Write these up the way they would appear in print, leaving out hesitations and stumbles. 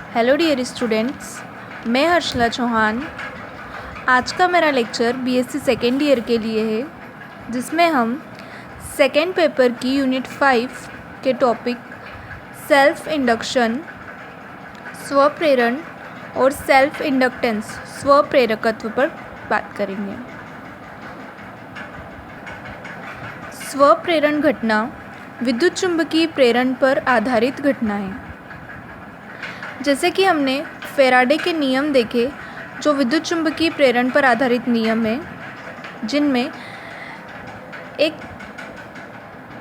Hello dear students, मैं हर्षला चौहान। आज का मेरा लेक्चर बीएससी सेकेंड ईयर के लिए है, जिसमें हम सेकेंड पेपर की यूनिट 5 के टॉपिक सेल्फ इंडक्शन, स्वप्रेरण और सेल्फ इंडक्टेंस स्वप्रेरकत्व पर बात करेंगे। स्वप्रेरण घटना विद्युत चुंबकीय प्रेरण पर आधारित घटना है। जैसे कि हमने फेराडे के नियम देखे, जो विद्युत चुंबकीय प्रेरण पर आधारित नियम है, जिनमें एक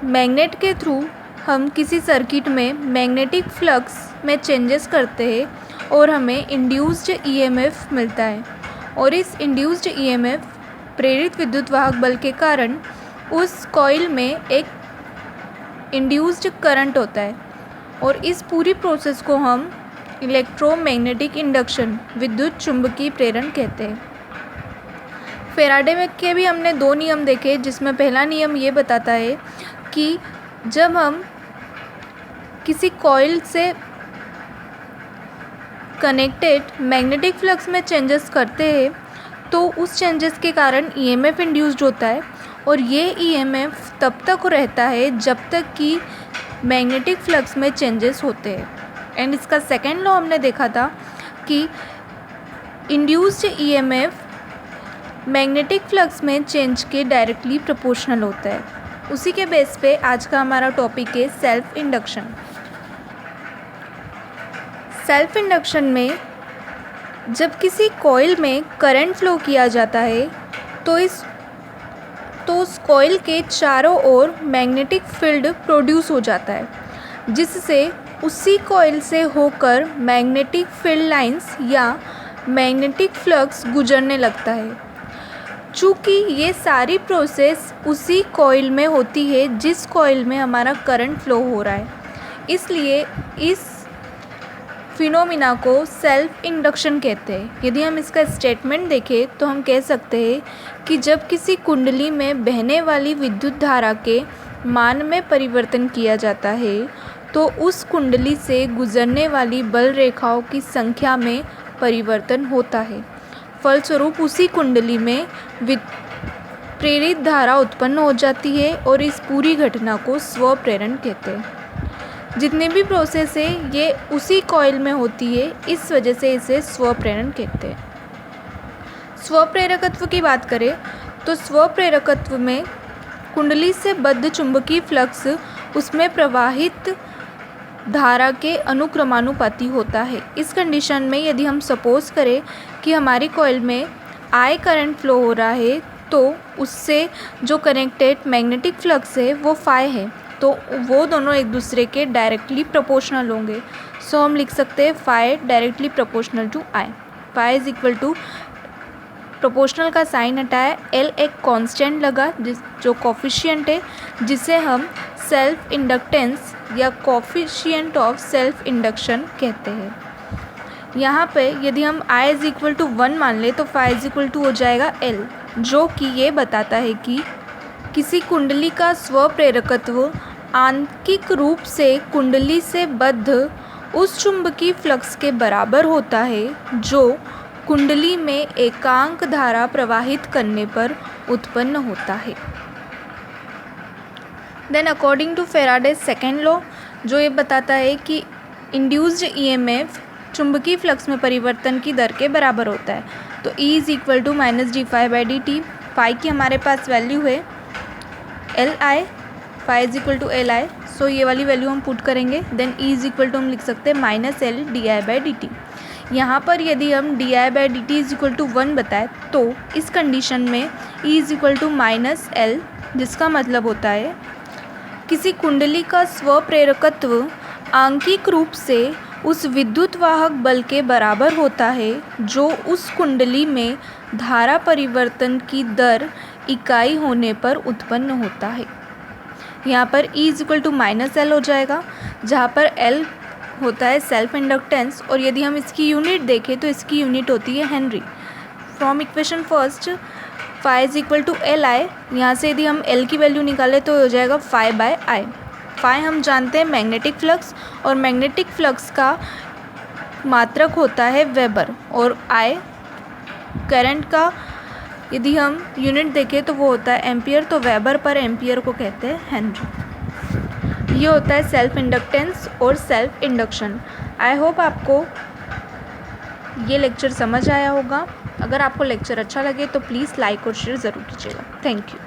मैग्नेट के थ्रू हम किसी सर्किट में मैग्नेटिक फ्लक्स में चेंजेस करते हैं और हमें इंड्यूस्ड ईएमएफ मिलता है, और इस इंड्यूस्ड ईएमएफ प्रेरित विद्युत वाहक बल के कारण उस कॉइल में एक इंड्यूस्ड करंट होता है, और इस पूरी प्रोसेस को हम इलेक्ट्रोमैग्नेटिक इंडक्शन विद्युत चुंबकीय प्रेरण कहते हैं। फेराडे में के भी हमने दो नियम देखे, जिसमें पहला नियम ये बताता है कि जब हम किसी कॉइल से कनेक्टेड मैग्नेटिक फ्लक्स में चेंजेस करते हैं तो उस चेंजेस के कारण ईएमएफ इंड्यूस्ड होता है, और ये ईएमएफ तब तक रहता है जब तक कि मैग्नेटिक फ्लक्स में चेंजेस होते हैं। एंड इसका सेकेंड लॉ हमने देखा था कि इंड्यूस्ड ईएमएफ मैग्नेटिक फ्लक्स में चेंज के डायरेक्टली प्रोपोर्शनल होता है। उसी के बेस पे आज का हमारा टॉपिक है सेल्फ इंडक्शन। सेल्फ इंडक्शन में जब किसी कॉइल में करंट फ्लो किया जाता है तो उस कॉइल के चारों ओर मैग्नेटिक फील्ड प्रोड्यूस हो जाता है, जिससे उसी कॉइल से होकर मैग्नेटिक फील्ड लाइंस या मैग्नेटिक फ्लक्स गुजरने लगता है। चूँकि ये सारी प्रोसेस उसी कॉइल में होती है जिस कॉइल में हमारा करंट फ्लो हो रहा है, इसलिए इस फिनोमिना को सेल्फ इंडक्शन कहते हैं। यदि हम इसका स्टेटमेंट देखें तो हम कह सकते हैं कि जब किसी कुंडली में बहने वाली विद्युत धारा के मान में परिवर्तन किया जाता है तो उस कुंडली से गुजरने वाली बल रेखाओं की संख्या में परिवर्तन होता है। फलस्वरूप उसी कुंडली में प्रेरित धारा उत्पन्न हो जाती है, और इस पूरी घटना को स्वप्रेरण कहते हैं। जितनी भी प्रोसेस है ये उसी कॉइल में होती है, इस वजह से इसे स्वप्रेरण कहते हैं। स्वप्रेरकत्व की बात करें तो स्वप्रेरकत्व में कुंडली से बद्ध चुंबकीय फ्लक्स उसमें प्रवाहित धारा के अनुक्रमानुपाती होता है। इस कंडीशन में यदि हम सपोज़ करें कि हमारी कॉइल में आई करंट फ्लो हो रहा है तो उससे जो कनेक्टेड मैग्नेटिक फ्लक्स है वो फाई है, तो वो दोनों एक दूसरे के डायरेक्टली प्रोपोर्शनल होंगे। सो हम लिख सकते हैं phi directly proportional to I. Phi is equal to proportional का साइन हटाया, एल एक कांस्टेंट लगा जो कोफिशिएंट है, जिसे हम सेल्फ इंडक्टेंस या कोफिशिएंट ऑफ सेल्फ इंडक्शन कहते हैं। यहाँ पे यदि हम i इज इक्वल टू 1 मान ले तो फाई इज इक्वल टू हो जाएगा L, जो कि ये बताता है कि किसी कुंडली का स्वप्रेरकत्व आंतरिक रूप से कुंडली से बद्ध उस चुंबकीय फ्लक्स के बराबर होता है जो कुंडली में एकांक धारा प्रवाहित करने पर उत्पन्न होता है। Then according to Faraday second law, जो ये बताता है कि इंड्यूस्ड ईएमएफ चुंबकीय फ्लक्स में परिवर्तन की दर के बराबर होता है, तो E is equal to minus d phi by d t. Phi की हमारे पास वैल्यू है L I, phi is equal to L I, so ये वाली वैल्यू हम पुट करेंगे। Then E is equal to हम लिख सकते हैं minus L d I by d t. यहाँ पर यदि हम d I by d t is equal to 1 बताए तो इस कंडीशन में E is equal to minus L, जिसका मतलब होता है किसी कुंडली का स्वप्रेरकत्व आंशिक रूप से उस विद्युत वाहक बल के बराबर होता है जो उस कुंडली में धारा परिवर्तन की दर इकाई होने पर उत्पन्न होता है। यहाँ पर E is equal to minus L हो जाएगा, जहाँ पर L होता है सेल्फ इंडक्टेंस, और यदि हम इसकी यूनिट देखें तो इसकी यूनिट होती है henry. From equation first phi is equal to L I, यहाँ से यदि हम L की वैल्यू निकालें तो हो जाएगा फाई बाय आई। फाई हम जानते हैं मैग्नेटिक फ्लक्स, और मैग्नेटिक फ्लक्स का मात्रक होता है वेबर, और I करंट का यदि हम यूनिट देखें तो वो होता है एम्पियर, तो वेबर पर एम्पियर को कहते हैं हेनरी। ये होता है सेल्फ इंडक्टेंस और सेल्फ इंडक्शन। आई होप आपको ये लेक्चर समझ आया होगा। अगर आपको लेक्चर अच्छा लगे तो प्लीज़ लाइक और शेयर ज़रूर कीजिएगा। Thank you.